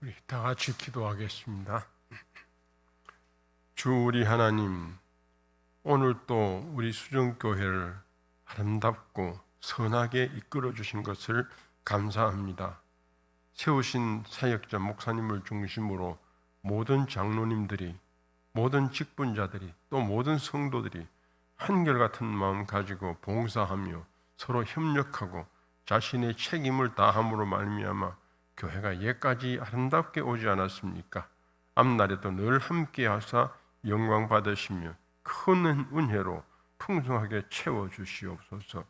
우리 다 같이 기도하겠습니다. 주 우리 하나님, 오늘 또 우리 수정교회를 아름답고 선하게 이끌어 주신 것을 감사합니다. 세우신 사역자 목사님을 중심으로 모든 장로님들이, 모든 직분자들이, 또 모든 성도들이 한결같은 마음 가지고 봉사하며 서로 협력하고 자신의 책임을 다함으로 말미암아 교회가 예까지 아름답게 오지 않았습니까? 앞날에도 늘 함께 하사 영광 받으시며 큰 은혜로 풍성하게 채워 주시옵소서.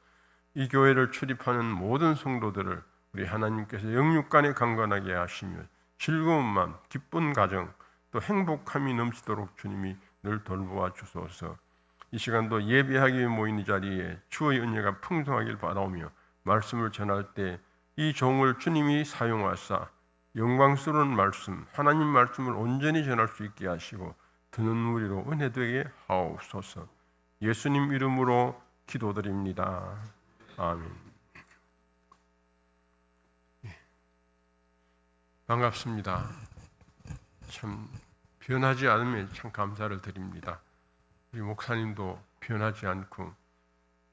이 교회를 출입하는 모든 성도들을 우리 하나님께서 영육간에 강건하게 하시며 즐거운 마음, 기쁜 가정, 또 행복함이 넘치도록 주님이 늘 돌보아 주소서. 이 시간도 예배하기 위해 모인 이 자리에 주의 은혜가 풍성하길 바라오며 말씀을 전할 때 이 종을 주님이 사용하사 영광스러운 말씀, 하나님 말씀을 온전히 전할 수 있게 하시고 듣는 우리로 은혜되게 하옵소서. 예수님 이름으로 기도드립니다. 아멘. 반갑습니다. 참 변하지 않으면 참 감사를 드립니다. 우리 목사님도 변하지 않고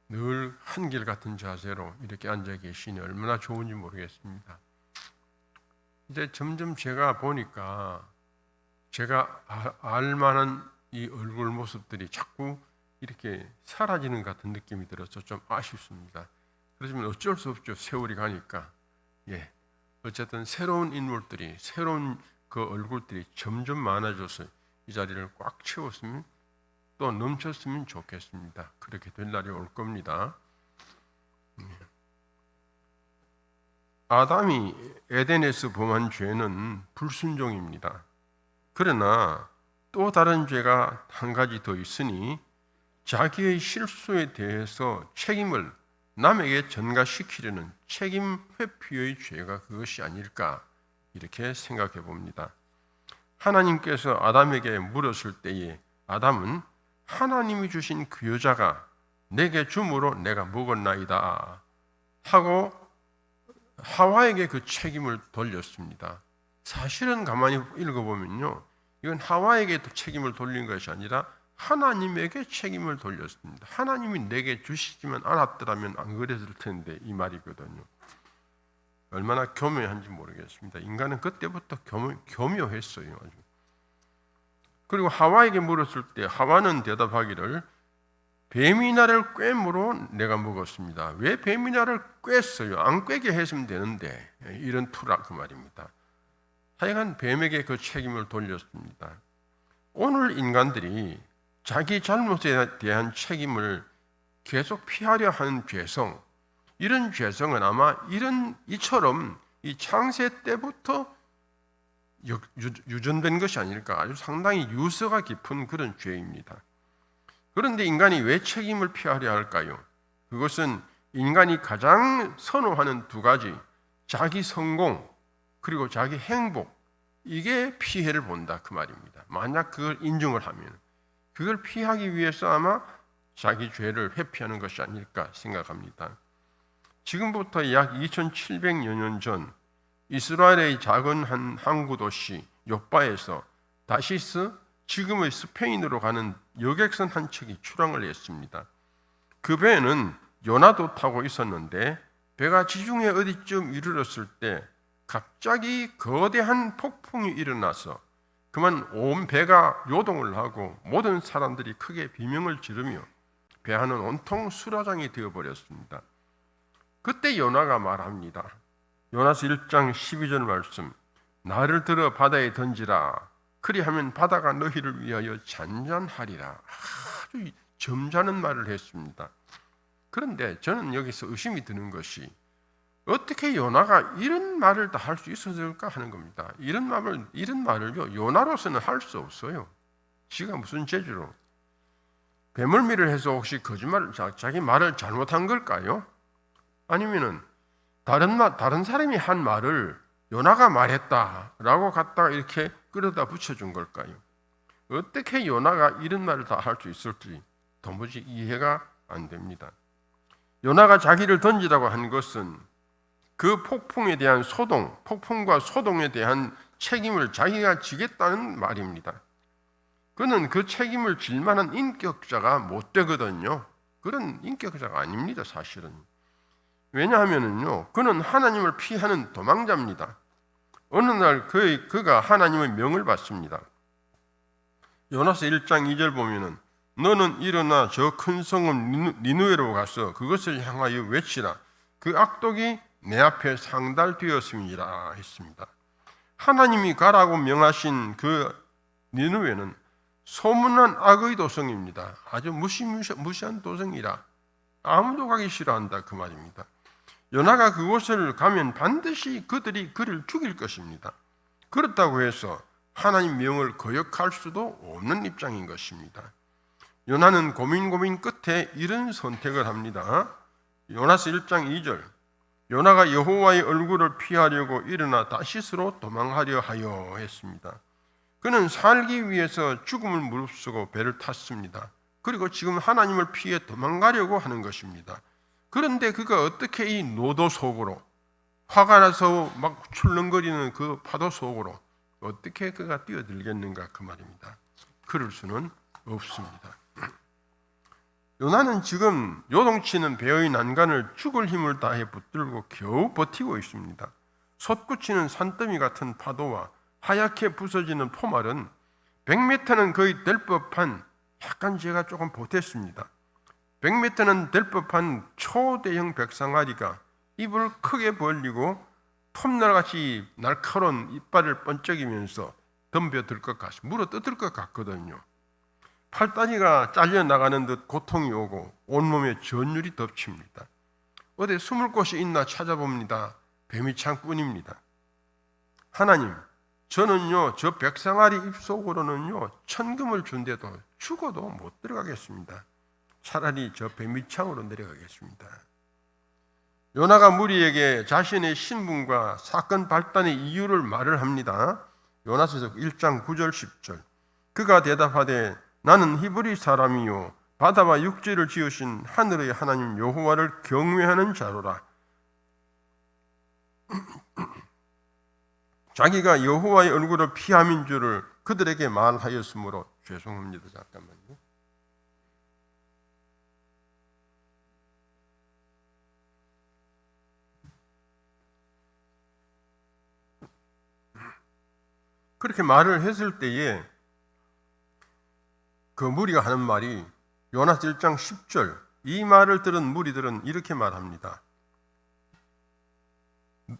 늘 한결같은 자세로 이렇게 앉아 계시니 얼마나 좋은지 모르겠습니다. 이제 점점 제가 보니까 제가 알만한 이 얼굴 모습들이 자꾸 이렇게 사라지는 같은 느낌이 들어서 좀 아쉽습니다. 그렇지만 어쩔 수 없죠. 세월이 가니까. 어쨌든 새로운 인물들이, 새로운 그 얼굴들이 점점 많아져서 이 자리를 꽉 채웠으면 또 넘쳤으면 좋겠습니다. 그렇게 될 날이 올 겁니다. 아담이 에덴에서 범한 죄는 불순종입니다. 그러나 또 다른 죄가 한 가지 더 있으니 자기의 실수에 대해서 책임을 남에게 전가시키려는 책임 회피의 죄가 그것이 아닐까 이렇게 생각해 봅니다. 하나님께서 아담에게 물었을 때에 아담은 하나님이 주신 그 여자가 내게 줌으로 내가 먹었나이다 하고 하와에게 그 책임을 돌렸습니다. 사실은 가만히 읽어보면요, 이건 하와에게 책임을 돌린 것이 아니라 하나님에게 책임을 돌렸습니다. 하나님이 내게 주시지만 않았더라면 안 그랬을 텐데 이 말이거든요. 얼마나 교묘한지 모르겠습니다. 인간은 그때부터 교묘했어요. 아주. 그리고 하와에게 물었을 때 하와는 대답하기를 뱀이 나를 꿰므로 내가 먹었습니다. 왜 뱀이 나를 꿰어요? 안 꿰게 했으면 되는데 이런 투라 그 말입니다. 하여간 뱀에게 그 책임을 돌렸습니다. 오늘 인간들이 자기 잘못에 대한 책임을 계속 피하려 하는 죄성, 이런 죄성은 아마 이처럼 이 창세 때부터 유전된 것이 아닐까, 아주 상당히 유서가 깊은 그런 죄입니다. 그런데 인간이 왜 책임을 피하려 할까요? 그것은 인간이 가장 선호하는 두 가지, 자기 성공 그리고 자기 행복, 이게 피해를 본다 그 말입니다. 만약 그걸 인정을 하면 그걸 피하기 위해서 아마 자기 죄를 회피하는 것이 아닐까 생각합니다. 지금부터 약 2700여 년 전 이스라엘의 작은 한 항구 도시 요빠에서 다시스, 지금의 스페인으로 가는 여객선 한 척이 출항을 했습니다. 그 배에는 요나도 타고 있었는데 배가 지중해 어디쯤 이르렀을 때 갑자기 거대한 폭풍이 일어나서 그만 온 배가 요동을 하고 모든 사람들이 크게 비명을 지르며 배 안은 온통 수라장이 되어버렸습니다. 그때 요나가 말합니다. 요나서 1장 12절 말씀, 나를 들어 바다에 던지라. 그리하면 바다가 너희를 위하여 잔잔하리라. 아주 점잖은 말을 했습니다. 그런데 저는 여기서 의심이 드는 것이 어떻게 요나가 이런 말을 다 할 수 있었을까 하는 겁니다. 이런 말을요, 요나로서는 할 수 없어요. 지가 무슨 재주로. 배멀미를 해서 혹시 자기 말을 잘못한 걸까요? 아니면은 다른 사람이 한 말을 요나가 말했다라고 갖다가 이렇게 끌어다 붙여준 걸까요? 어떻게 요나가 이런 말을 다 할 수 있을지 도무지 이해가 안 됩니다. 요나가 자기를 던지라고 한 것은 그 폭풍에 대한 폭풍과 소동에 대한 책임을 자기가 지겠다는 말입니다. 그는 그 책임을 질 만한 인격자가 못 되거든요. 그런 인격자가 아닙니다, 사실은. 왜냐하면요, 그는 하나님을 피하는 도망자입니다. 어느 날 그가 하나님의 명을 받습니다. 요나서 1장 2절 보면은 너는 일어나 저 큰 성읍 니느웨로 가서 그것을 향하여 외치라. 그 악독이 내 앞에 상달되었음이라 했습니다. 하나님이 가라고 명하신 그 니느웨는 소문난 악의 도성입니다. 아주 무시한 도성이라 아무도 가기 싫어한다 그 말입니다. 요나가 그곳을 가면 반드시 그들이 그를 죽일 것입니다. 그렇다고 해서 하나님 명을 거역할 수도 없는 입장인 것입니다. 요나는 고민 끝에 이런 선택을 합니다. 요나서 1장 2절 요나가 여호와의 얼굴을 피하려고 일어나 다시스로 도망하려 하여 했습니다. 그는 살기 위해서 죽음을 무릅쓰고 배를 탔습니다. 그리고 지금 하나님을 피해 도망가려고 하는 것입니다. 그런데 그가 어떻게 이 노도 속으로 화가 나서 막 출렁거리는 그 파도 속으로 어떻게 그가 뛰어들겠는가 그 말입니다. 그럴 수는 없습니다. 요나는 지금 요동치는 배의 난간을 죽을 힘을 다해 붙들고 겨우 버티고 있습니다. 솟구치는 산더미 같은 파도와 하얗게 부서지는 포말은 100m는 거의 될 법한 약간 제가 조금 보탰습니다. 100m는 될 법한 초대형 백상아리가 입을 크게 벌리고 톱날같이 날카로운 이빨을 번쩍이면서 덤벼들 것 같이 물어뜯을 것 같거든요. 팔다리가 잘려나가는 듯 고통이 오고 온몸에 전율이 덮칩니다. 어디 숨을 곳이 있나 찾아봅니다. 뱀이창뿐입니다. 하나님, 저는요 저 백상아리 입속으로는요 천금을 준대도 죽어도 못 들어가겠습니다. 차라리 저 뱀이창으로 내려가겠습니다. 요나가 무리에게 자신의 신분과 사건 발단의 이유를 말을 합니다. 요나서 1장 9절 10절 그가 대답하되 나는 히브리 사람이요 바다와 육지를 지으신 하늘의 하나님 여호와를 경외하는 자로라. 자기가 여호와의 얼굴을 피함인 줄을 그들에게 말하였으므로 죄송합니다. 잠깐만요. 그렇게 말을 했을 때에 그 무리가 하는 말이 요나서 1장 10절 이 말을 들은 무리들은 이렇게 말합니다.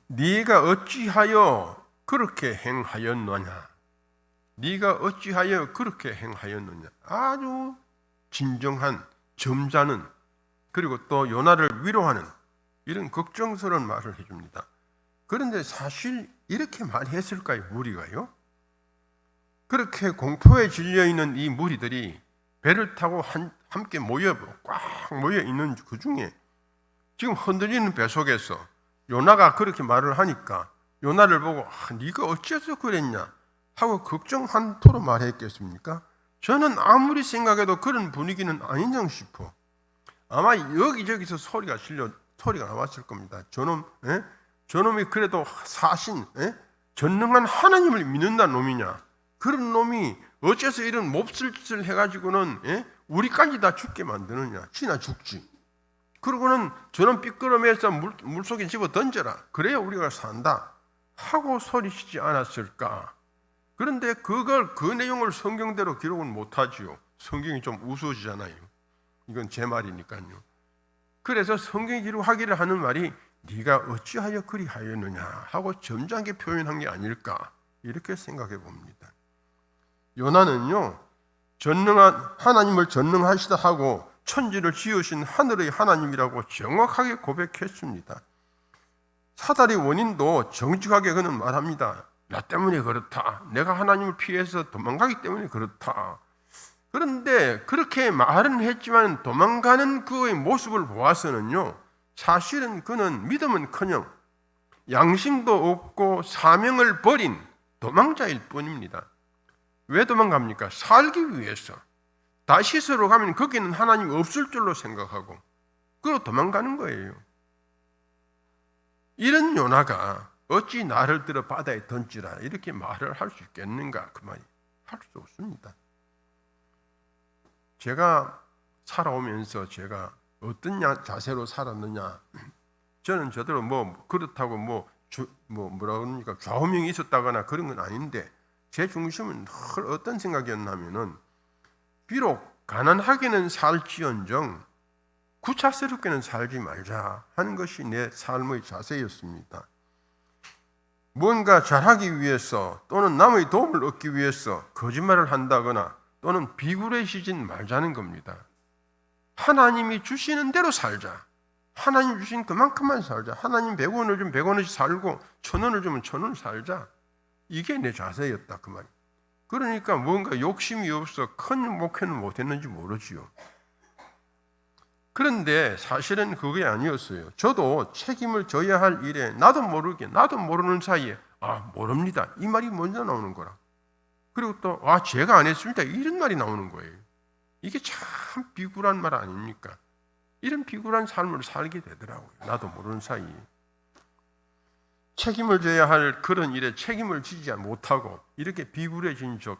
네가 어찌하여 그렇게 행하였느냐? 네가 어찌하여 그렇게 행하였느냐? 아주 진정한 점잖은 그리고 또 요나를 위로하는 이런 걱정스러운 말을 해줍니다. 그런데 사실 이렇게 말했을까요? 무리가요? 그렇게 공포에 질려있는 이 무리들이 배를 타고 함께 꽉 모여있는 그 중에 지금 흔들리는 배 속에서 요나가 그렇게 말을 하니까 요나를 보고 네가 어째서 그랬냐 하고 걱정 한토로 말했겠습니까? 저는 아무리 생각해도 그런 분위기는 아니냐 싶어. 아마 여기저기서 소리가 나왔을 겁니다. 저놈이 그래도 사신 전능한 하나님을 믿는다는 놈이냐? 그런 놈이 어째서 이런 몹쓸 짓을 해가지고는 우리까지 다 죽게 만드느냐? 지나 죽지. 그러고는 저런 삐끄러미에서 물속에 집어 던져라. 그래야 우리가 산다. 하고 소리치지 않았을까? 그런데 그 내용을 성경대로 기록은 못하지요. 성경이 좀 우스워지잖아요. 이건 제 말이니까요. 그래서 성경이 기록하기를 하는 말이 네가 어찌하여 그리하였느냐 하고 점잖게 표현한 게 아닐까 이렇게 생각해 봅니다. 요나는요 전능한 하나님을 전능하시다 하고 천지를 지으신 하늘의 하나님이라고 정확하게 고백했습니다. 사달의 원인도 정직하게 그는 말합니다. 나 때문에 그렇다. 내가 하나님을 피해서 도망가기 때문에 그렇다. 그런데 그렇게 말은 했지만 도망가는 그의 모습을 보아서는요 사실은 그는 믿음은커녕 양심도 없고 사명을 버린 도망자일 뿐입니다. 왜 도망갑니까? 살기 위해서. 다시스로 가면 거기는 하나님이 없을 줄로 생각하고 그리고 도망가는 거예요. 이런 요나가 어찌 나를 들어 바다에 던지라 이렇게 말을 할 수 있겠는가? 그 말이 할 수 없습니다. 제가 살아오면서 제가 어떤 자세로 살았느냐? 저는 저대로 그렇다고 뭐라 그러니까 좌우명이 있었다거나 그런 건 아닌데 제 중심은 늘 어떤 생각이었냐면은 비록 가난하게는 살지언정 구차스럽게는 살지 말자 하는 것이 내 삶의 자세였습니다. 뭔가 잘하기 위해서 또는 남의 도움을 얻기 위해서 거짓말을 한다거나 또는 비굴해지지 말자는 겁니다. 하나님이 주시는 대로 살자. 하나님 주신 그만큼만 살자. 하나님 100원을 주면 100원씩 살고 1000원을 주면 1000원 살자. 이게 내 자세였다 그 말이에요. 그러니까 뭔가 욕심이 없어 큰 목회는 못했는지 모르지요. 그런데 사실은 그게 아니었어요. 저도 책임을 져야 할 일에 나도 모르는 사이에 모릅니다. 이 말이 먼저 나오는 거라. 그리고 또 제가 안 했습니다. 이런 말이 나오는 거예요. 이게 참 비굴한 말 아닙니까? 이런 비굴한 삶을 살게 되더라고요. 나도 모르는 사이에. 책임을 져야 할 그런 일에 책임을 지지 못하고 이렇게 비굴해진 적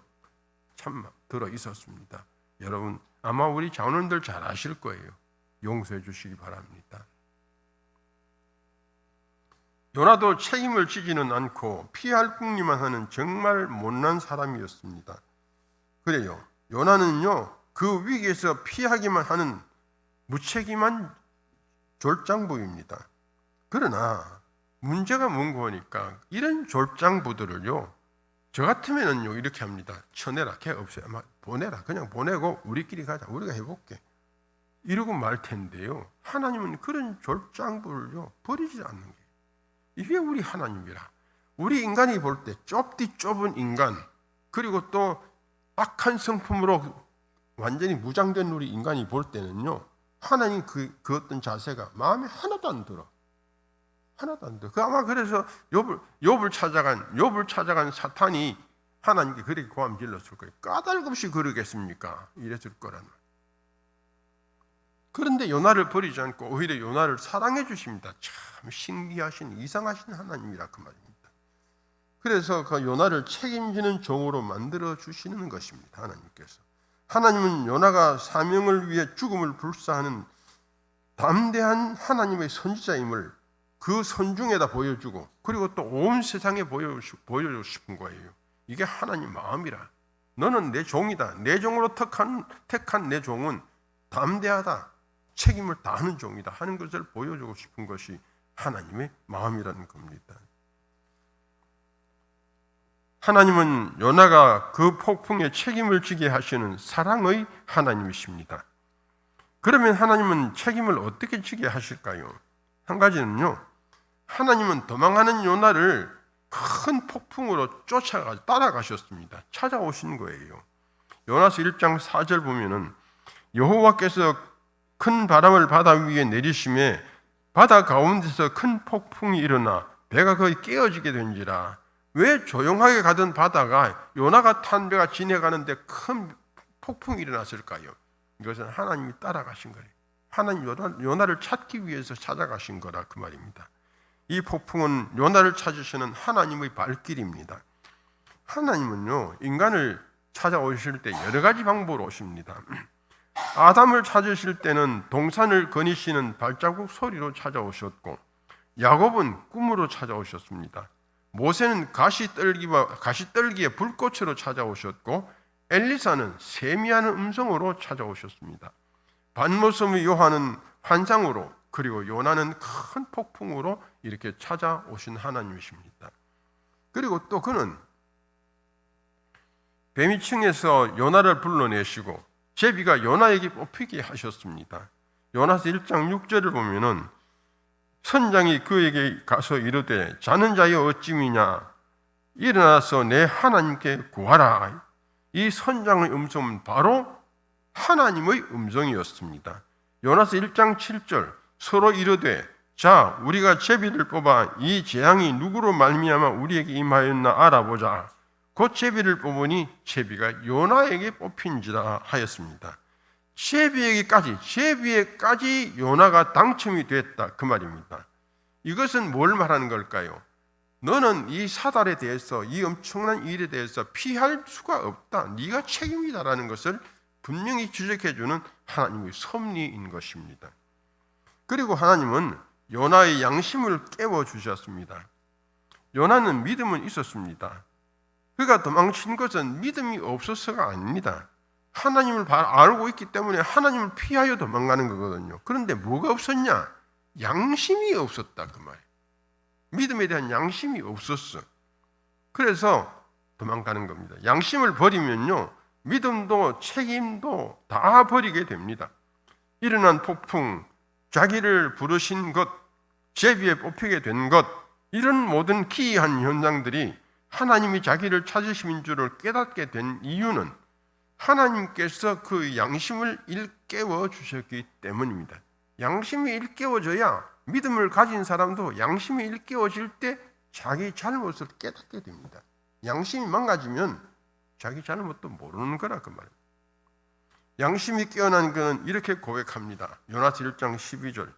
참 들어 있었습니다. 여러분 아마 우리 장로님들 잘 아실 거예요. 용서해 주시기 바랍니다. 요나도 책임을 지지는 않고 피할 궁리만 하는 정말 못난 사람이었습니다. 그래요. 요나는요 그 위기에서 피하기만 하는 무책임한 졸장부입니다. 그러나 문제가 뭔가 하니까 이런 졸장부들을요 저 같으면은요 이렇게 합니다. 쳐내라, 걔 없어요. 보내라, 그냥 보내고 우리끼리 가자, 우리가 해볼게 이러고 말 텐데요. 하나님은 그런 졸장부를요 버리지 않는 거예요. 이게 우리 하나님이라. 우리 인간이 볼 때 좁디 좁은 인간 그리고 또 악한 성품으로 완전히 무장된 우리 인간이 볼 때는요 하나님 그 어떤 자세가 마음에 하나도 안 들어. 하나도 안 들어. 아마 그래서 욥을 찾아간 사탄이 하나님께 그렇게 고함 질렀을 거예요. 까닭없이 그러겠습니까? 이랬을 거란 말. 그런데 요나를 버리지 않고 오히려 요나를 사랑해 주십니다. 참 신기하신 이상하신 하나님이라 그 말입니다. 그래서 그 요나를 책임지는 종으로 만들어 주시는 것입니다. 하나님께서. 하나님은 요나가 사명을 위해 죽음을 불사하는 담대한 하나님의 선지자임을 그 선중에다 보여주고 그리고 또 온 세상에 보여주고 싶은 거예요. 이게 하나님 마음이라. 너는 내 종이다. 내 종으로 택한 내 종은 담대하다. 책임을 다하는 종이다 하는 것을 보여주고 싶은 것이 하나님의 마음이라는 겁니다. 하나님은 요나가 그 폭풍에 책임을 지게 하시는 사랑의 하나님이십니다. 그러면 하나님은 책임을 어떻게 지게 하실까요? 한 가지는요, 하나님은 도망하는 요나를 큰 폭풍으로 따라가셨습니다. 찾아오신 거예요. 요나서 1장 4절 보면은 여호와께서 큰 바람을 바다 위에 내리심에 바다 가운데서 큰 폭풍이 일어나 배가 거의 깨어지게 된지라. 왜 조용하게 가던 바다가 요나가 탄 배가 지나가는데 큰 폭풍이 일어났을까요? 이것은 하나님이 따라가신 거예요. 하나님 요나를 찾기 위해서 찾아가신 거라 그 말입니다. 이 폭풍은 요나를 찾으시는 하나님의 발길입니다. 하나님은요 인간을 찾아오실 때 여러 가지 방법으로 오십니다. 아담을 찾으실 때는 동산을 거니시는 발자국 소리로 찾아오셨고, 야곱은 꿈으로 찾아오셨습니다. 모세는 가시떨기의 불꽃으로 찾아오셨고, 엘리사는 세미한 음성으로 찾아오셨습니다. 반모섬의 요한은 환상으로, 그리고 요나는 큰 폭풍으로 이렇게 찾아오신 하나님이십니다. 그리고 또 그는 뱀위층에서 요나를 불러내시고 제비가 요나에게 뽑히게 하셨습니다. 요나서 1장 6절을 보면은 선장이 그에게 가서 이르되 자는 자여 어찌미냐 일어나서 내 하나님께 구하라. 이 선장의 음성은 바로 하나님의 음성이었습니다. 요나서 1장 7절 서로 이르되 자 우리가 제비를 뽑아 이 재앙이 누구로 말미암아 우리에게 임하였나 알아보자. 곧 제비를 뽑으니 제비가 요나에게 뽑힌지라 하였습니다. 제비에까지 요나가 당첨이 됐다 그 말입니다. 이것은 뭘 말하는 걸까요? 너는 이 사달에 대해서, 이 엄청난 일에 대해서 피할 수가 없다. 네가 책임이다라는 것을 분명히 지적해 주는 하나님의 섭리인 것입니다. 그리고 하나님은 요나의 양심을 깨워 주셨습니다. 요나는 믿음은 있었습니다. 그가 도망친 것은 믿음이 없어서가 아닙니다. 하나님을 알고 있기 때문에 하나님을 피하여 도망가는 거거든요. 그런데 뭐가 없었냐? 양심이 없었다 그 말이에요. 믿음에 대한 양심이 없었어. 그래서 도망가는 겁니다. 양심을 버리면요, 믿음도 책임도 다 버리게 됩니다. 일어난 폭풍, 자기를 부르신 것, 제비에 뽑히게 된 것, 이런 모든 기이한 현상들이 하나님이 자기를 찾으심인 줄을 깨닫게 된 이유는 하나님께서 그 양심을 일깨워 주셨기 때문입니다. 양심이 일깨워져야 믿음을 가진 사람도 양심이 일깨워질 때 자기 잘못을 깨닫게 됩니다. 양심이 망가지면 자기 잘못도 모르는 거라 그 말입니다. 양심이 깨어난 그는 이렇게 고백합니다. 요나서 1장 12절.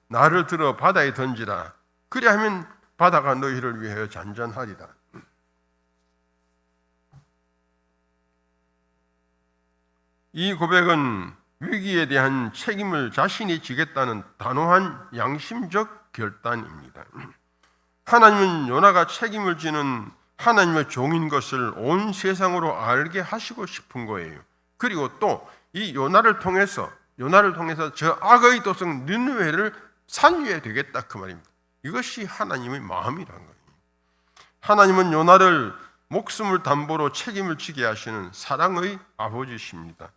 나를 들어 바다에 던지라. 그리하면 바다가 너희를 위하여 잔잔하리라. 이 고백은 위기에 대한 책임을 자신이 지겠다는 단호한 양심적 결단입니다. 하나님은 요나가 책임을 지는 하나님의 종인 것을 온 세상으로 알게 하시고 싶은 거예요. 그리고 또 이 요나를 통해서 저 악의 도성 니느웨를 살려야 되겠다 그 말입니다. 이것이 하나님의 마음이라는 거예요. 하나님은 요나를 목숨을 담보로 책임을 지게 하시는 사랑의 아버지십니다.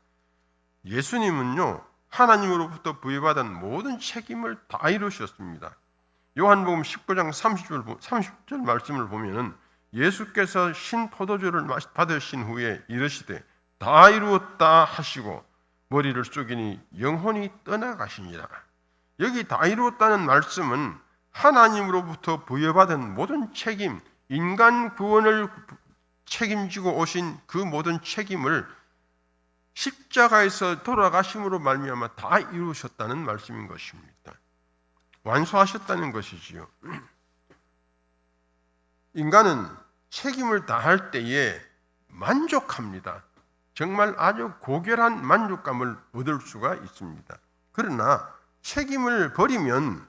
예수님은요, 하나님으로부터 부여받은 모든 책임을 다 이루셨습니다. 요한복음 19장 30절 말씀을 보면은 예수께서 신 포도주를 받으신 후에 이르시되 다 이루었다 하시고 머리를 숙이니 영혼이 떠나가시니라. 여기 다 이루었다는 말씀은 하나님으로부터 부여받은 모든 책임, 인간 구원을 책임지고 오신 그 모든 책임을 십자가에서 돌아가심으로 말미암아 다 이루셨다는 말씀인 것입니다. 완수하셨다는 것이지요. 인간은 책임을 다할 때에 만족합니다. 정말 아주 고결한 만족감을 얻을 수가 있습니다. 그러나 책임을 버리면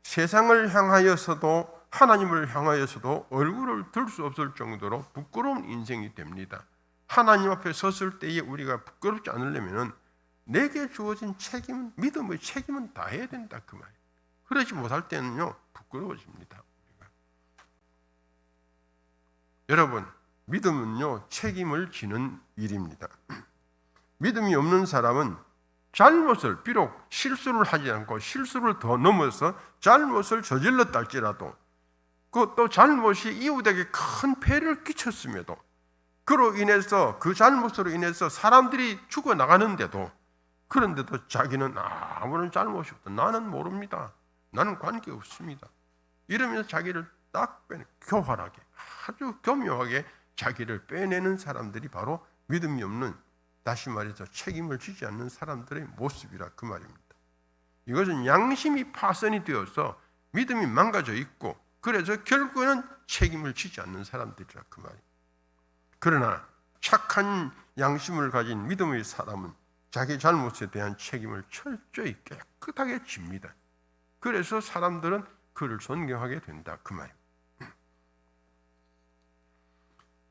세상을 향하여서도 하나님을 향하여서도 얼굴을 들 수 없을 정도로 부끄러운 인생이 됩니다. 하나님 앞에 섰을 때에 우리가 부끄럽지 않으려면 내게 주어진 책임은, 믿음의 책임은 다 해야 된다 그 말이에요. 그러지 못할 때는요, 부끄러워집니다. 우리가. 여러분, 믿음은요, 책임을 지는 일입니다. 믿음이 없는 사람은 잘못을, 비록 실수를 하지 않고 실수를 더 넘어서 잘못을 저질렀다 할지라도 또 잘못이 이웃에게 큰 폐를 끼쳤음에도 그로 인해서, 그 잘못으로 인해서 사람들이 죽어나가는데도, 그런데도 자기는 아무런 잘못이 없다. 나는 모릅니다. 나는 관계없습니다. 이러면서 자기를 딱 교활하게, 아주 교묘하게 자기를 빼내는 사람들이 바로 믿음이 없는, 다시 말해서 책임을 지지 않는 사람들의 모습이라 그 말입니다. 이것은 양심이 파손이 되어서 믿음이 망가져 있고, 그래서 결국에는 책임을 지지 않는 사람들이라 그 말입니다. 그러나 착한 양심을 가진 믿음의 사람은 자기 잘못에 대한 책임을 철저히 깨끗하게 집니다. 그래서 사람들은 그를 존경하게 된다 그 말입니다.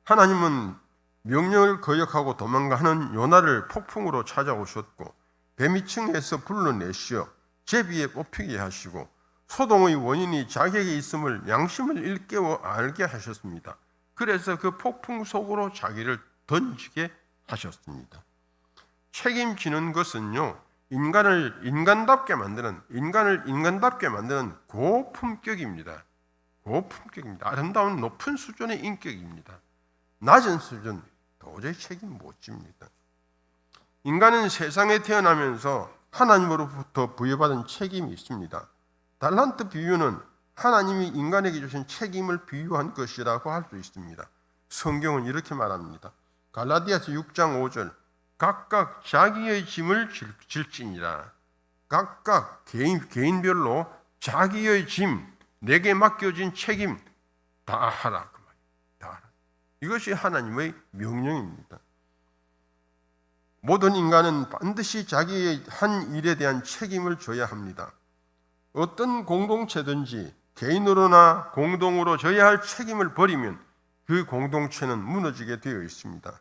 하나님은 명령을 거역하고 도망가는 요나를 폭풍으로 찾아오셨고 뱀위층에서 불러내시어 제비에 뽑히게 하시고 소동의 원인이 자기에게 있음을 양심을 일깨워 알게 하셨습니다. 그래서 그 폭풍 속으로 자기를 던지게 하셨습니다. 책임지는 것은요, 인간을 인간답게 만드는 고품격입니다. 고품격입니다. 아름다운 높은 수준의 인격입니다. 낮은 수준 도저히 책임 못 집니다. 인간은 세상에 태어나면서 하나님으로부터 부여받은 책임이 있습니다. 달란트 비유는 하나님이 인간에게 주신 책임을 비유한 것이라고 할 수 있습니다. 성경은 이렇게 말합니다. 갈라디아서 6장 5절 각각 자기의 짐을 질지니라. 각각 개인별로 자기의 짐, 내게 맡겨진 책임, 다 하라 그 말이에요. 다 하라. 이것이 하나님의 명령입니다. 모든 인간은 반드시 자기의 한 일에 대한 책임을 져야 합니다. 어떤 공동체든지 개인으로나 공동으로 져야 할 책임을 버리면 그 공동체는 무너지게 되어 있습니다.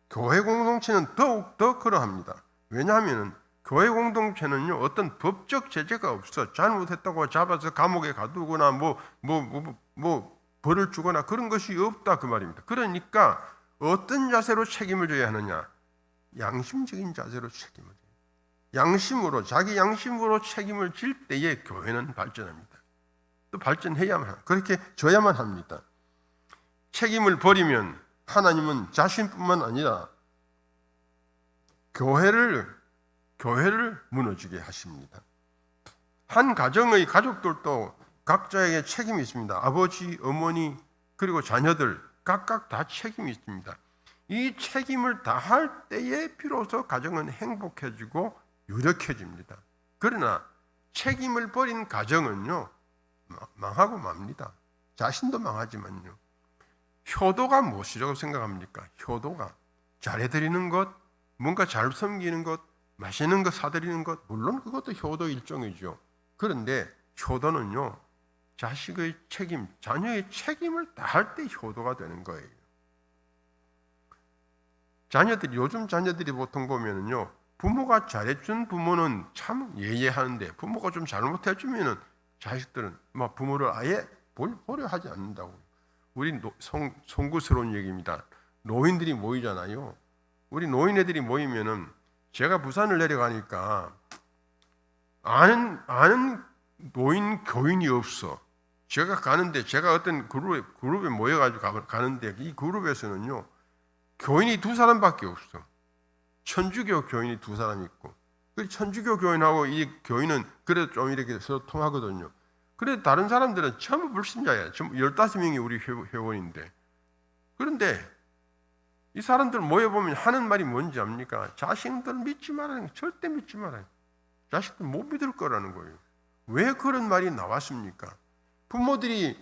교회 공동체는 더욱 더 그러합니다. 왜냐하면 교회 공동체는요, 어떤 법적 제재가 없어. 잘못했다고 잡아서 감옥에 가두거나 벌을 주거나 그런 것이 없다 그 말입니다. 그러니까 어떤 자세로 책임을 져야 하느냐? 양심적인 자세로 책임을 져요. 양심으로, 자기 양심으로 책임을 질 때에 교회는 발전합니다. 또 발전해야만, 그렇게 져야만 합니다. 책임을 버리면 하나님은 자신뿐만 아니라 교회를 무너지게 하십니다. 한 가정의 가족들도 각자에게 책임이 있습니다. 아버지, 어머니, 그리고 자녀들 각각 다 책임이 있습니다. 이 책임을 다할 때에 비로소 가정은 행복해지고 유력해집니다. 그러나 책임을 버린 가정은요, 망하고 맙니다. 자신도 망하지만요. 효도가 무엇이라고 생각합니까? 효도가 잘해드리는 것, 뭔가 잘 섬기는 것, 맛있는 것 사드리는 것, 물론 그것도 효도 일종이죠. 그런데 효도는요, 자식의 책임, 자녀의 책임을 다할 때 효도가 되는 거예요. 요즘 자녀들이 보통 보면은요, 부모가 잘해준 부모는 참 예예하는데 부모가 좀 잘못해주면은 자식들은 부모를 아예 보려 하지 않는다고. 우리 송구스러운 얘기입니다. 노인들이 모이잖아요. 우리 노인애들이 모이면은 제가 부산을 내려가니까 아는 노인 교인이 없어. 제가 어떤 그룹에 모여가지고 가는데 이 그룹에서는요, 교인이 2사람밖에 없어. 천주교 교인이 2사람 있고, 그 천주교 교인하고 이 교인은 그래도 좀 이렇게 서로 통하거든요. 그래도 다른 사람들은 전부 불신자야. 전부 15명이 우리 회원인데. 그런데 이 사람들 모여보면 하는 말이 뭔지 압니까? 자식들 믿지 말아요. 절대 믿지 말아요. 자식들 못 믿을 거라는 거예요. 왜 그런 말이 나왔습니까? 부모들이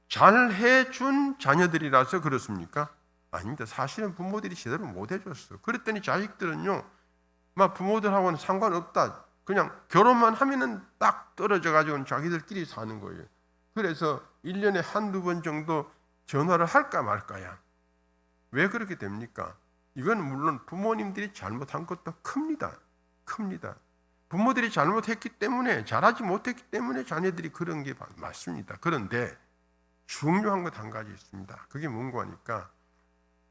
잘해준 자녀들이라서 그렇습니까? 아닙니다. 사실은 부모들이 제대로 못 해줬어. 그랬더니 자식들은요, 부모들하고는 상관없다. 그냥 결혼만 하면은 딱 떨어져가지고 자기들끼리 사는 거예요. 그래서 1년에 한두 번 정도 전화를 할까 말까야. 왜 그렇게 됩니까? 이건 물론 부모님들이 잘못한 것도 큽니다. 부모들이 잘못했기 때문에, 잘하지 못했기 때문에 자녀들이 그런 게 맞습니다. 그런데 중요한 것 한 가지 있습니다. 그게 뭔가 하니까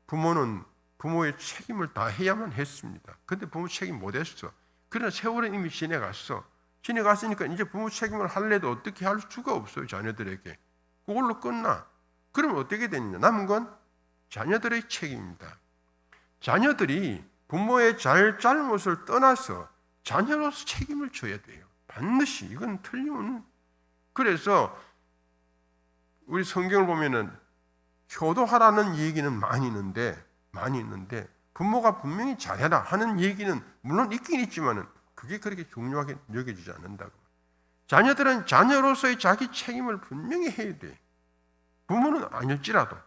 부모는 부모의 책임을 다 해야만 했습니다. 근데 부모 책임 못 했어. 그러나 세월은 이미 지나갔어. 지나갔으니까 이제 부모 책임을 할래도 어떻게 할 수가 없어요, 자녀들에게. 그걸로 끝나. 그러면 어떻게 되느냐? 남은 건 자녀들의 책임입니다. 자녀들이 부모의 잘못을 떠나서 자녀로서 책임을 져야 돼요. 반드시. 이건 틀림없는. 그래서 우리 성경을 보면은 효도하라는 얘기는 많이 있는데 부모가 분명히 잘해라 하는 얘기는 물론 있긴 있지만은 그게 그렇게 중요하게 여겨지지 않는다고. 자녀들은 자녀로서의 자기 책임을 분명히 해야 돼. 부모는 아닐지라도,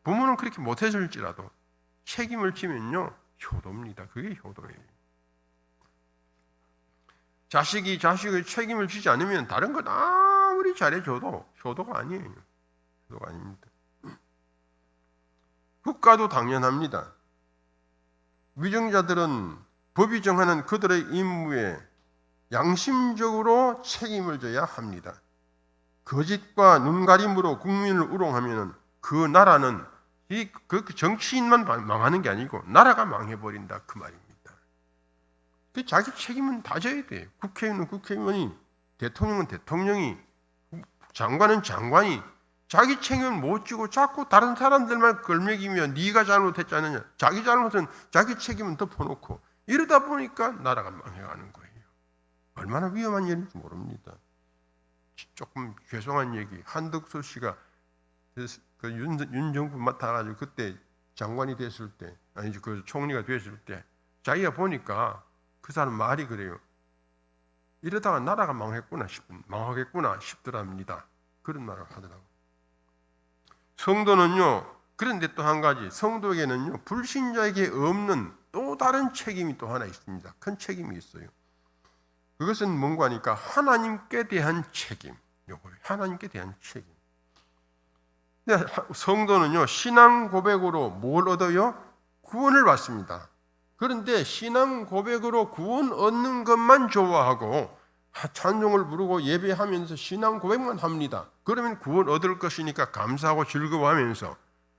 부모는 그렇게 못해줄지라도 책임을 지면요, 효도입니다. 그게 효도예요. 자식이 자식의 책임을 지지 않으면 다른 건 아무리 잘해줘도 효도가 아니에요. 효도가 아닙니다. 국가도 당연합니다. 위정자들은 법이 정하는 그들의 임무에 양심적으로 책임을 져야 합니다. 거짓과 눈가림으로 국민을 우롱하면 그 나라는 그 정치인만 망하는 게 아니고 나라가 망해버린다 그 말입니다. 그 자기 책임은 다 져야 돼요. 국회의원은 국회의원이, 대통령은 대통령이, 장관은 장관이 자기 책임을 못 지고 자꾸 다른 사람들만 걸먹이며 네가 잘못했지 않느냐, 자기 잘못은 자기 책임은 덮어놓고 이러다 보니까 나라가 망해가는 거예요. 얼마나 위험한 일인지 모릅니다. 조금 죄송한 얘기, 한덕수 씨가 그 윤 정부 맡아가지고 그때 장관이 됐을 때, 아니지 그 총리가 됐을 때 자기가 보니까 그 사람 말이 그래요. 이러다가 나라가 망하겠구나 싶더랍니다. 그런 말을 하더라고요. 성도는요, 그런데 또 한 가지, 성도에게는요, 불신자에게 없는 또 다른 책임이 또 하나 있습니다. 큰 책임이 있어요. 그것은 뭔가 하니까 하나님께 대한 책임. 요거예요. 하나님께 대한 책임. 근데 성도는요, 신앙 고백으로 뭘 얻어요? 구원을 받습니다. 그런데 신앙 고백으로 구원 얻는 것만 좋아하고 찬송을 부르고 예배하면서 신앙 고백만 합니다. 그러면 구원 얻을 것이니까 감사하고 즐거워하면서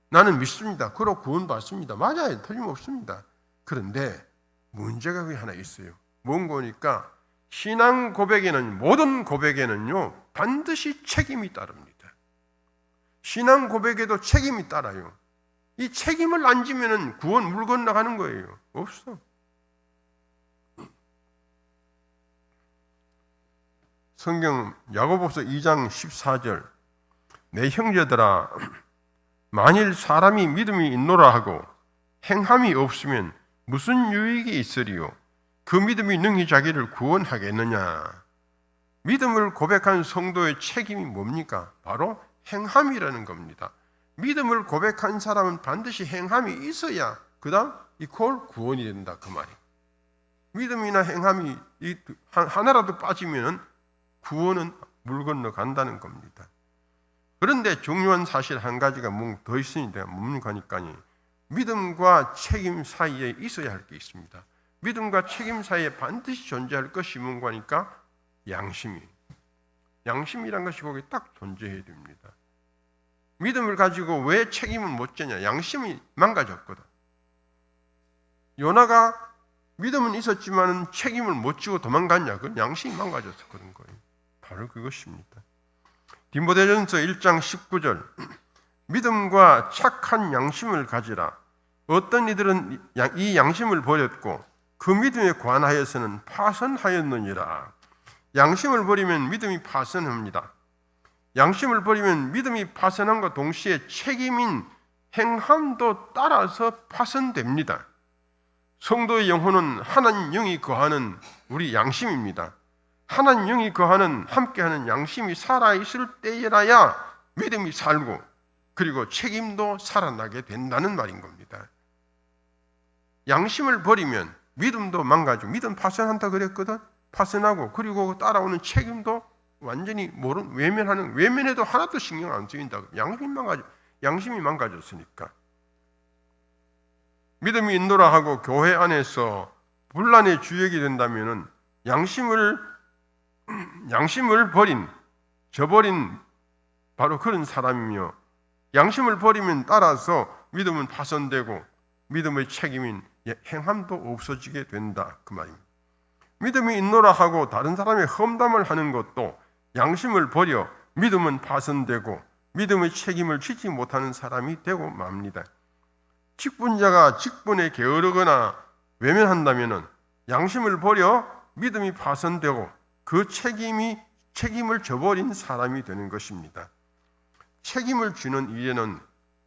나는 믿습니다. 그러고 구원 받습니다. 맞아요. 틀림없습니다. 그런데 문제가 그게 하나 있어요. 뭔 거니까 신앙 고백에는, 모든 고백에는요, 반드시 책임이 따릅니다. 신앙 고백에도 책임이 따라요. 이 책임을 안 지면은 구원 물 건너가는 거예요. 없어. 성경 야고보서 2장 14절, 내 형제들아, 만일 사람이 믿음이 있노라 하고 행함이 없으면 무슨 유익이 있으리요? 그 믿음이 능히 자기를 구원하겠느냐? 믿음을 고백한 성도의 책임이 뭡니까? 바로 행함이라는 겁니다. 믿음을 고백한 사람은 반드시 행함이 있어야 그 다음 이퀄 구원이 된다, 그 말이에요. 믿음이나 행함이 하나라도 빠지면 구원은 물 건너 간다는 겁니다. 그런데 중요한 사실 한 가지가 더 있으니까 뭡니까 하니까니, 믿음과 책임 사이에 있어야 할 게 있습니다. 믿음과 책임 사이에 반드시 존재할 것이 뭔가 하니까 양심이란 것이 거기에 딱 존재해야 됩니다. 믿음을 가지고 왜 책임을 못 져냐? 양심이 망가졌거든. 요나가 믿음은 있었지만 책임을 못 지고 도망갔냐? 그건 양심이 망가져서 그런 거예요. 바로 그것입니다. 디모데전서 1장 19절, 믿음과 착한 양심을 가지라. 어떤 이들은 이 양심을 버렸고 그 믿음에 관하여서는 파선하였느니라. 양심을 버리면 믿음이 파선합니다. 양심을 버리면 믿음이 파선함과 동시에 책임인 행함도 따라서 파선됩니다. 성도의 영혼은 하나님 영이 거하는 우리 양심입니다. 하나님 영이 거하는, 함께하는 양심이 살아있을 때에라야 믿음이 살고 그리고 책임도 살아나게 된다는 말인 겁니다. 양심을 버리면 믿음도 망가지고, 믿음 파선한다 그랬거든. 파선하고 그리고 따라오는 책임도 완전히 외면해도 하나도 신경 안 쓰인다. 양심이 망가졌으니까. 믿음이 있노라 하고 교회 안에서 분란의 주역이 된다면은 양심을 저버린 바로 그런 사람이며, 양심을 버리면 따라서 믿음은 파손되고 믿음의 책임인 행함도 없어지게 된다, 그 말입니다. 믿음이 있노라 하고 다른 사람의 험담을 하는 것도 양심을 버려 믿음은 파손되고 믿음의 책임을 지지 못하는 사람이 되고 맙니다. 직분자가 직분에 게으르거나 외면한다면 양심을 버려 믿음이 파손되고 그 책임을 져버린 사람이 되는 것입니다. 책임을 지는 일에는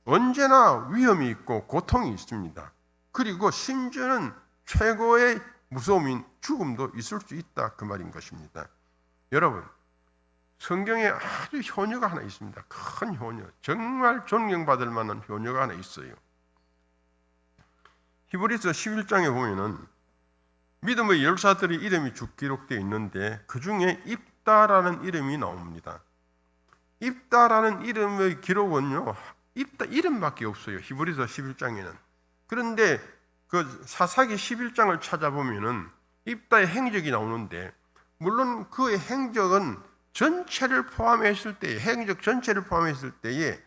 언제나 위험이 있고 고통이 있습니다. 그리고 심지어는 최고의 무서움인 죽음도 있을 수 있다, 그 말인 것입니다. 여러분, 성경에 아주 효녀가 하나 있습니다. 큰 효녀, 정말 존경받을 만한 효녀가 하나 있어요. 히브리서 11장에 보면은 믿음의 열사들의 이름이 쭉 기록되어 있는데 그 중에 입다라는 이름이 나옵니다. 입다라는 이름의 기록은요, 입다 이름밖에 없어요. 히브리서 11장에는. 그런데 그 사사기 11장을 찾아보면은 입다의 행적이 나오는데, 물론 그의 행적은 전체를 포함했을 때에, 행적 전체를 포함했을 때에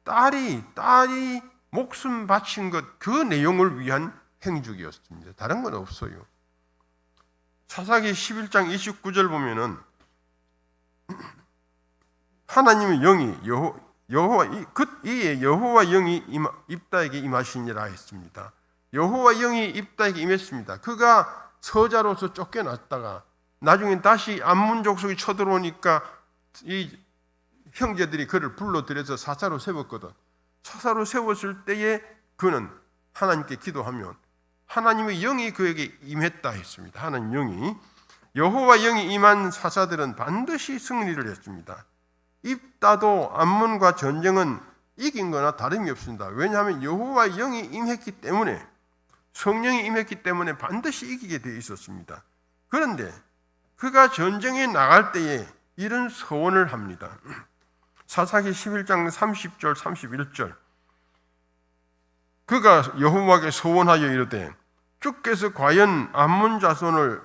딸이 목숨 바친 것, 그 내용을 위한 행적이었습니다. 다른 건 없어요. 사사기 11장 29절 보면은 하나님의 영이 여호와 영이 입다에게 임하시니라 했습니다. 여호와 영이 입다에게 임했습니다. 그가 서자로서 쫓겨났다가 나중에 다시 암몬 족속이 쳐들어오니까 이 형제들이 그를 불러들여서 사사로 세웠거든. 사사로 세웠을 때에 그는 하나님께 기도하면 하나님의 영이 그에게 임했다 했습니다. 하나님 영이, 여호와 영이 임한 사사들은 반드시 승리를 했습니다. 입다도 암몬과 전쟁은 이긴 거나 다름이 없습니다. 왜냐하면 여호와의 영이 임했기 때문에, 성령이 임했기 때문에 반드시 이기게 되어 있었습니다. 그런데 그가 전쟁에 나갈 때에 이런 서원을 합니다. 사사기 11장 30절 31절, 그가 여호와께 서원하여 이르되 주께서 과연 암몬 자손을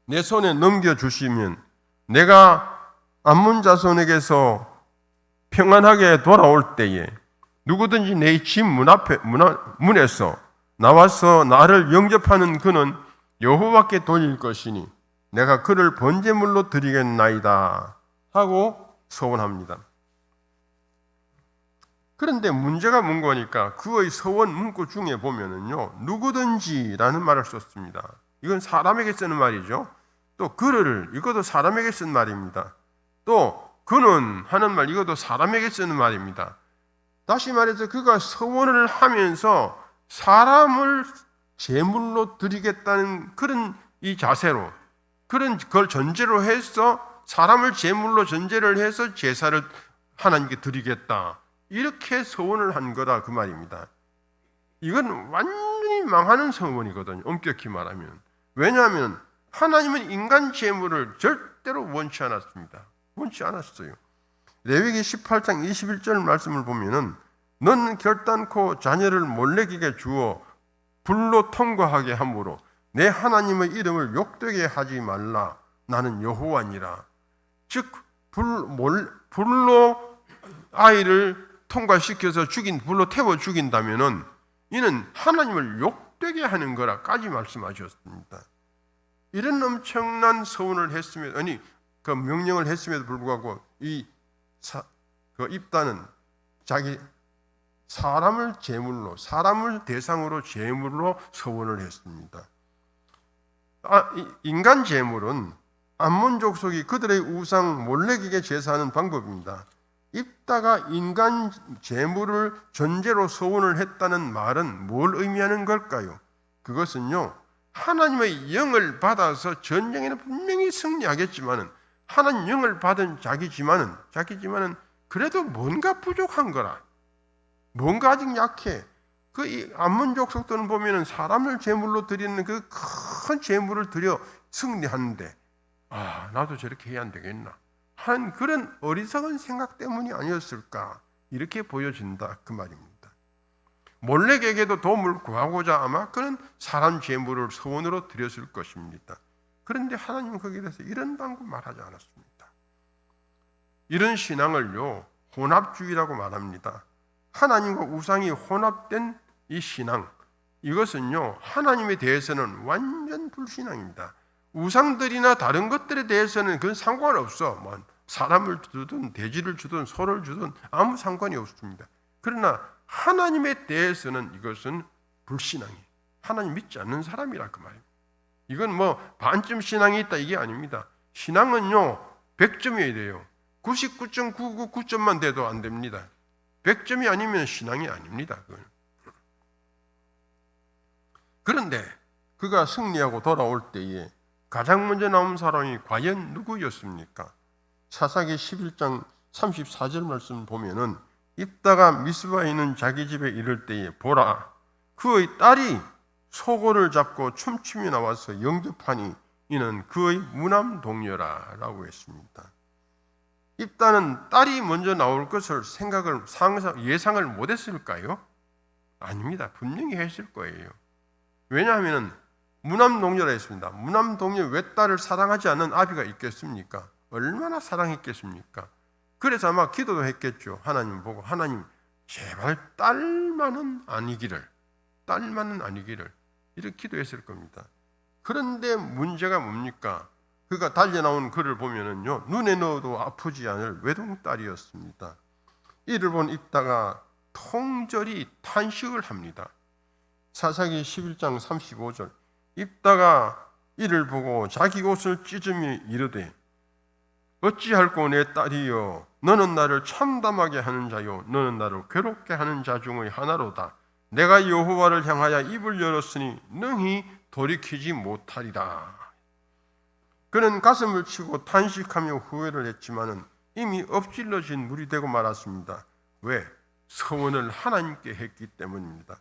내 손에 넘겨주시면 내가 암몬 자손에게서 평안하게 돌아올 때에 누구든지 내 집 문에서 나와서 나를 영접하는 그는 여호와께 돌릴 것이니 내가 그를 번제물로 드리겠나이다 하고 서원합니다. 그런데 문제가 뭔가니까 그의 서원 문구 중에 보면은요, 누구든지라는 말을 썼습니다. 이건 사람에게 쓰는 말이죠. 또 그를, 이것도 사람에게 쓴 말입니다. 또 그는 하는 말, 이것도 사람에게 쓰는 말입니다. 다시 말해서 그가 서원을 하면서 사람을 제물로 드리겠다는 그런 이 자세로, 그런 걸 전제로 해서 사람을 제물로 전제를 해서 제사를 하나님께 드리겠다, 이렇게 서원을 한 거다 그 말입니다. 이건 완전히 망하는 서원이거든요, 엄격히 말하면. 왜냐하면 하나님은 인간 제물을 절대로 원치 않았습니다. 원치 않았어요. 레위기 18장 21절 말씀을 보면은 너는 결단코 자녀를 몰래에게 주어 불로 통과하게 함으로 내 하나님의 이름을 욕되게 하지 말라. 나는 여호와니라. 즉 불로 아이를 통과시켜서 불로 태워 죽인다면은 이는 하나님을 욕되게 하는 거라까지 말씀하셨습니다. 이런 엄청난 서원을 했음에도, 아니 그 명령을 했음에도 불구하고 그 입다는 자기 사람을 제물로, 사람을 대상으로 제물로 서원을 했습니다. 인간 제물은 암몬 족속이 그들의 우상 몰렉에게 제사하는 방법입니다. 입다가 인간 제물을 전제로 서원을 했다는 말은 뭘 의미하는 걸까요? 그것은요, 하나님의 영을 받아서 전쟁에는 분명히 승리하겠지만은, 하나님 영을 받은 자기지만은 그래도 뭔가 부족한 거라, 뭔가 아직 약해. 그 암몬 족속들은 보면은 사람을 제물로 드리는 그 큰 제물을 드려 승리하는데, 나도 저렇게 해야 안 되겠나 한 그런 어리석은 생각 때문이 아니었을까, 이렇게 보여진다 그 말입니다. 몰렉에게도 도움을 구하고자 아마 그런 사람 제물을 서원으로 드렸을 것입니다. 그런데 하나님은 거기에 대해서 이런 방법 말하지 않았습니다. 이런 신앙을요, 혼합주의라고 말합니다. 하나님과 우상이 혼합된 이 신앙, 이것은요, 하나님에 대해서는 완전 불신앙입니다. 우상들이나 다른 것들에 대해서는 그건 상관없어. 뭐 사람을 주든 돼지를 주든 소를 주든 아무 상관이 없습니다. 그러나 하나님에 대해서는 이것은 불신앙이, 하나님 믿지 않는 사람이라 그 말입니다. 이건 뭐 반쯤 신앙이 있다 이게 아닙니다. 신앙은요 100점이어야 돼요. 99.999점만 돼도 안 됩니다. 100점이 아니면 신앙이 아닙니다. 그건. 그런데 그가 승리하고 돌아올 때에 가장 먼저 나온 사람이 과연 누구였습니까? 사사기 11장 34절 말씀 보면은 입다가 미스바에 있는 자기 집에 이를 때에 보라, 그의 딸이 소고를 잡고 춤추며 나와서 영접하니 이는 그의 무남 동료라 라고 했습니다. 입다는 딸이 먼저 나올 것을 예상을 못했을까요? 아닙니다. 분명히 했을 거예요. 왜냐하면 무남 동료라 했습니다. 무남 동료, 왜 딸을 사랑하지 않는 아비가 있겠습니까? 얼마나 사랑했겠습니까? 그래서 아마 기도도 했겠죠. 하나님 보고, 하나님 제발 딸만은 아니기를 이렇게 기도했을 겁니다. 그런데 문제가 뭡니까? 그가 달려나온 그를 보면은요, 눈에 넣어도 아프지 않을 외동딸이었습니다. 이를 본 입다가 통절히 탄식을 합니다. 사사기 11장 35절, 입다가 이를 보고 자기 옷을 찢으며 이르되 어찌할꼬 내 딸이여, 너는 나를 참담하게 하는 자요 너는 나를 괴롭게 하는 자 중의 하나로다. 내가 여호와를 향하여 입을 열었으니 능히 돌이키지 못하리라. 그는 가슴을 치고 탄식하며 후회를 했지만은 이미 엎질러진 물이 되고 말았습니다. 왜? 서원을 하나님께 했기 때문입니다.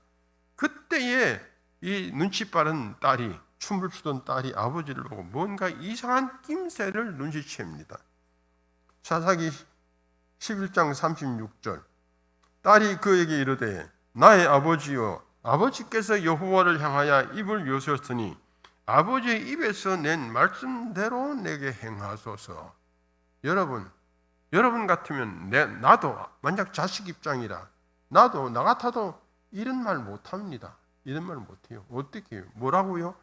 그때에 이 눈치 빠른 딸이, 춤을 추던 딸이 아버지를 보고 뭔가 이상한 낌새를 눈치챕니다. 사사기 11장 36절, 딸이 그에게 이르되 나의 아버지여, 아버지께서 여호와를 향하여 입을 여셨으니 아버지의 입에서 낸 말씀대로 내게 행하소서. 여러분 같으면 나도 만약 자식 입장이라 나도 나 같아도 이런 말 못합니다. 이런 말 못해요. 어떻게 해요? 뭐라고요?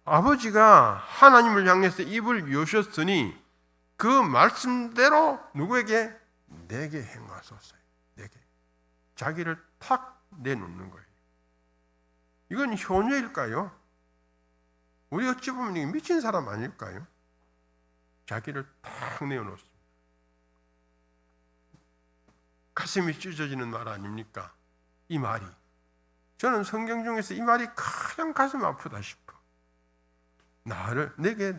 아버지가 하나님을 향해서 입을 여셨으니 그 말씀대로 누구에게? 내게 행하소서. 내게. 자기를 탁 내놓는 거예요. 이건 효녀일까요? 우리 어찌 보면 이게 미친 사람 아닐까요? 자기를 탁 내어놓습니다. 가슴이 찢어지는 말 아닙니까? 이 말이. 저는 성경 중에서 이 말이 가장 가슴 아프다 싶어. 내게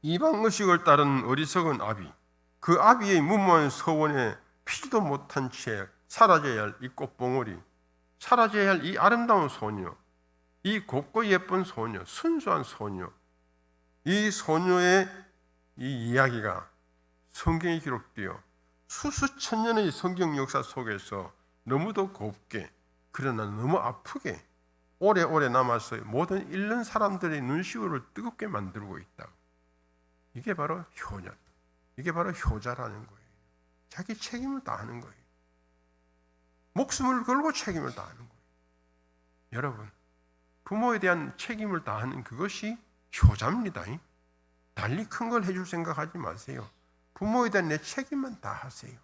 이방의식을 따른 어리석은 아비, 그 아비의 무모한 서원에 피지도 못한 채 사라져야 할 이 꽃봉오리, 사라져야 할 이 아름다운 소녀, 이 곱고 예쁜 소녀, 순수한 소녀, 이 소녀의 이 이야기가 성경에 기록되어 수수천년의 성경 역사 속에서 너무도 곱게, 그러나 너무 아프게 오래오래 남아서 모든 잃는 사람들의 눈시울을 뜨겁게 만들고 있다. 이게 바로 효녀, 이게 바로 효자라는 거예요. 자기 책임을 다하는 거예요. 목숨을 걸고 책임을 다하는 거예요. 여러분, 부모에 대한 책임을 다하는 그것이 효자입니다. 달리 큰 걸 해줄 생각하지 마세요. 부모에 대한 내 책임만 다하세요.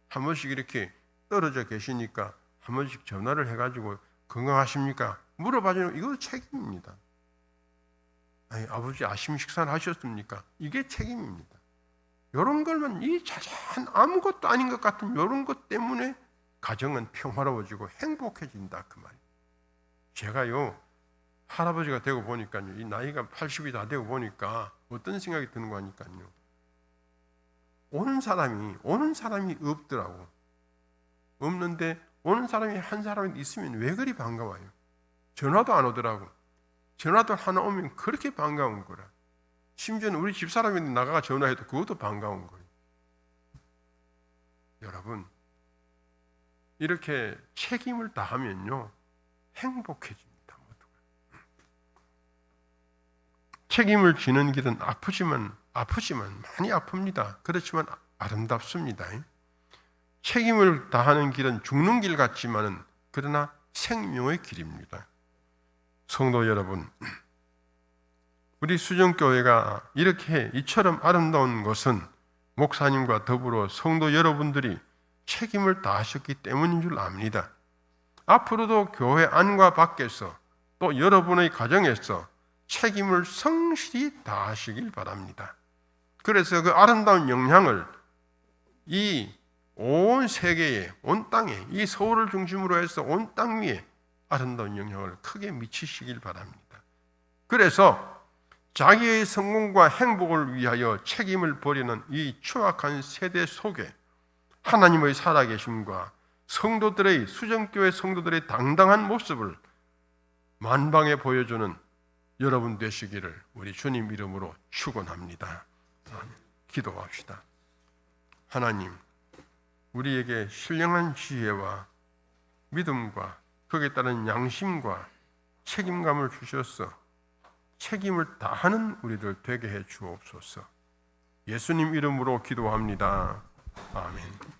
한 번씩 이렇게 떨어져 계시니까 한 번씩 전화를 해가지고 건강하십니까? 물어봐주는 이거 책임입니다. 아니, 아버지 아침 식사를 하셨습니까? 이게 책임입니다. 이런 걸만, 이 자잘한 아무것도 아닌 것 같은 이런 것 때문에 가정은 평화로워지고 행복해진다 그 말이에요. 제가요 할아버지가 되고 보니까요, 이 나이가 80이 다 되고 보니까 어떤 생각이 드는 거 하니까요, 오는 사람이 없더라고. 없는데 오는 사람이 한 사람이 있으면 왜 그리 반가워요? 전화도 안 오더라고. 전화도 하나 오면 그렇게 반가운 거라. 심지어는 우리 집사람이 나가가 전화해도 그것도 반가운 거예요. 여러분, 이렇게 책임을 다하면요 행복해집니다. 모두가. 책임을 지는 길은 아프지만 많이 아픕니다. 그렇지만 아름답습니다. 책임을 다하는 길은 죽는 길 같지만은 그러나 생명의 길입니다. 성도 여러분, 우리 수정교회가 이렇게 이처럼 아름다운 것은 목사님과 더불어 성도 여러분들이 책임을 다하셨기 때문인 줄 압니다. 앞으로도 교회 안과 밖에서 또 여러분의 가정에서 책임을 성실히 다하시길 바랍니다. 그래서 그 아름다운 영향을 이 온 세계에, 온 땅에, 이 서울을 중심으로 해서 온 땅 위에 아름다운 영향을 크게 미치시길 바랍니다. 그래서 자기의 성공과 행복을 위하여 책임을 버리는 이 추악한 세대 속에 하나님의 살아계심과 성도들의, 수정교회 성도들의 당당한 모습을 만방에 보여주는 여러분 되시기를 우리 주님 이름으로 축원합니다. 기도합시다. 하나님, 우리에게 신령한 지혜와 믿음과 거기에 따른 양심과 책임감을 주셔서 책임을 다하는 우리들 되게 해 주옵소서. 예수님 이름으로 기도합니다. 아멘.